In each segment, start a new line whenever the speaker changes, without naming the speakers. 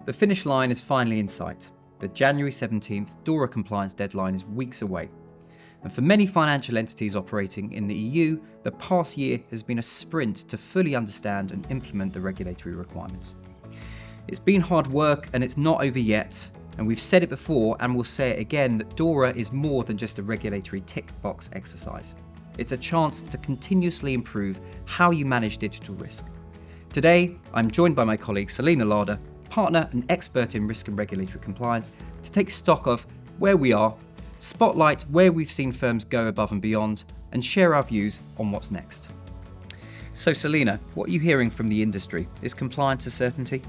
The finish line is finally in sight. The January 17th DORA compliance deadline is weeks away. And for many financial entities operating in the EU, the past year has been a sprint to fully understand and implement the regulatory requirements. It's been hard work and it's not over yet. And we've said it before and we'll say it again that DORA is more than just a regulatory tick box exercise. It's a chance to continuously improve how you manage digital risk. Today, I'm joined by my colleague Salina Ladha, partner and expert in risk and regulatory compliance, to take stock of where we are, spotlight where we've seen firms go above and beyond, and share our views on what's next. So Salina, what are you hearing from the industry? Is compliance a certainty?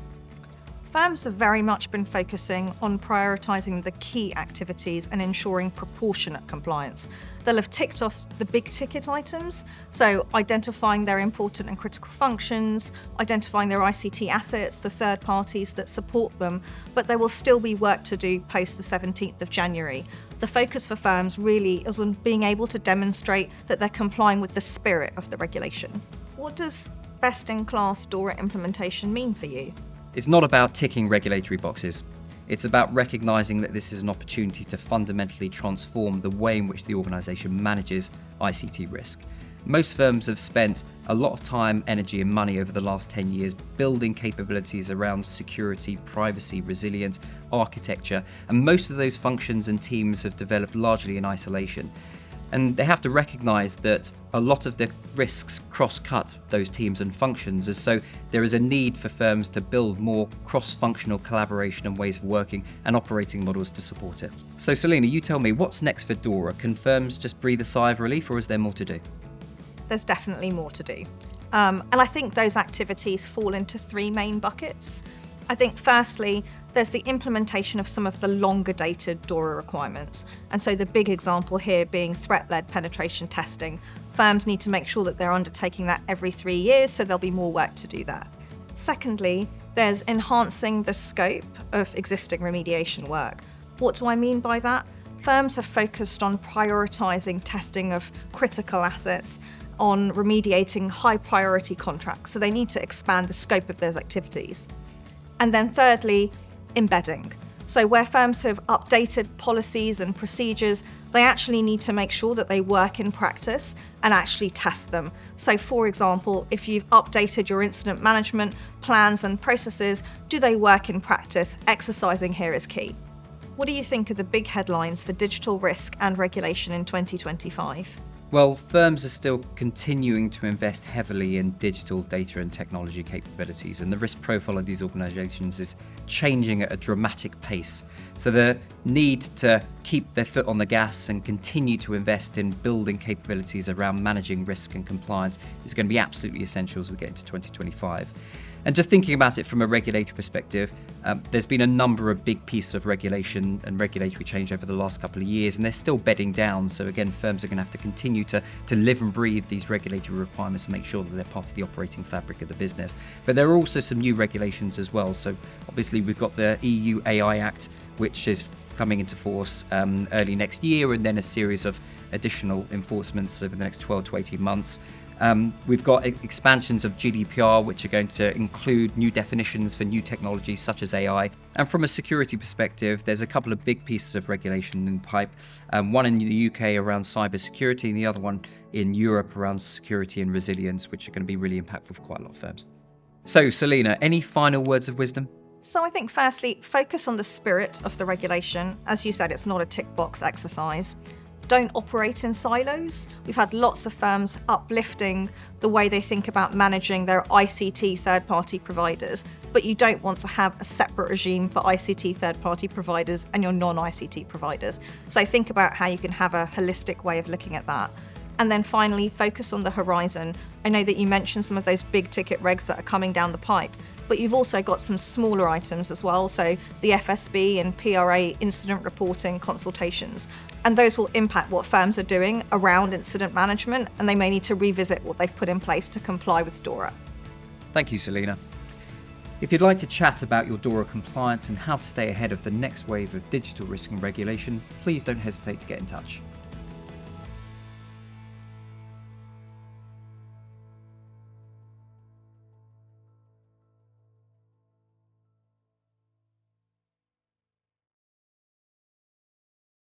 Firms have very much been focusing on prioritising the key activities and ensuring proportionate compliance. They'll have ticked off the big ticket items, so identifying their important and critical functions, identifying their ICT assets, the third parties that support them, but there will still be work to do post the 17th of January. The focus for firms really is on being able to demonstrate that they're complying with the spirit of the regulation. What does best-in-class DORA implementation mean for you?
It's not about ticking regulatory boxes. It's about recognising that this is an opportunity to fundamentally transform the way in which the organisation manages ICT risk. Most firms have spent a lot of time, energy and money over the last 10 years building capabilities around security, privacy, resilience, architecture, and most of those functions and teams have developed largely in isolation. And they have to recognise that a lot of the risks cross-cut those teams and functions, and so there is a need for firms to build more cross-functional collaboration and ways of working and operating models to support it. So Salina, you tell me, what's next for DORA? Can firms just breathe a sigh of relief, or is there more to do?
There's definitely more to do. And I think those activities fall into three main buckets. I think firstly, there's the implementation of some of the longer dated DORA requirements. And so the big example here being threat-led penetration testing. Firms need to make sure that they're undertaking that every 3 years, so there'll be more work to do there. Secondly, there's enhancing the scope of existing remediation work. What do I mean by that? Firms have focused on prioritising testing of critical assets, on remediating high priority contracts, so they need to expand the scope of those activities. And then thirdly, embedding. So where firms have updated policies and procedures, they actually need to make sure that they work in practice and actually test them. So for example, if you've updated your incident management plans and processes, do they work in practice? Exercising here is key. What do you think are the big headlines for digital risk and regulation in 2025?
Well, firms are still continuing to invest heavily in digital data and technology capabilities, and the risk profile of these organisations is changing at a dramatic pace. So the need to keep their foot on the gas and continue to invest in building capabilities around managing risk and compliance is going to be absolutely essential as we get into 2025. And just thinking about it from a regulatory perspective, there's been a number of big pieces of regulation and regulatory change over the last couple of years, and they're still bedding down. So again, firms are going to have to continue to live and breathe these regulatory requirements and make sure that they're part of the operating fabric of the business. But there are also some new regulations as well. So obviously we've got the EU AI Act, which is coming into force early next year, and then a series of additional enforcements over the next 12 to 18 months. We've got expansions of GDPR, which are going to include new definitions for new technologies such as AI. And from a security perspective, there's a couple of big pieces of regulation in the pipe. One in the UK around cybersecurity, and the other one in Europe around security and resilience, which are going to be really impactful for quite a lot of firms. So, Salina, any final words of wisdom?
So I think firstly, focus on the spirit of the regulation. As you said, it's not a tick box exercise. Don't operate in silos. We've had lots of firms uplifting the way they think about managing their ICT third-party providers, but you don't want to have a separate regime for ICT third-party providers and your non-ICT providers. So think about how you can have a holistic way of looking at that. And then finally, focus on the horizon. I know that you mentioned some of those big ticket regs that are coming down the pipe, but you've also got some smaller items as well, so the FSB and PRA incident reporting consultations. And those will impact what firms are doing around incident management, and they may need to revisit what they've put in place to comply with DORA.
Thank you, Salina. If you'd like to chat about your DORA compliance and how to stay ahead of the next wave of digital risk and regulation, please don't hesitate to get in touch.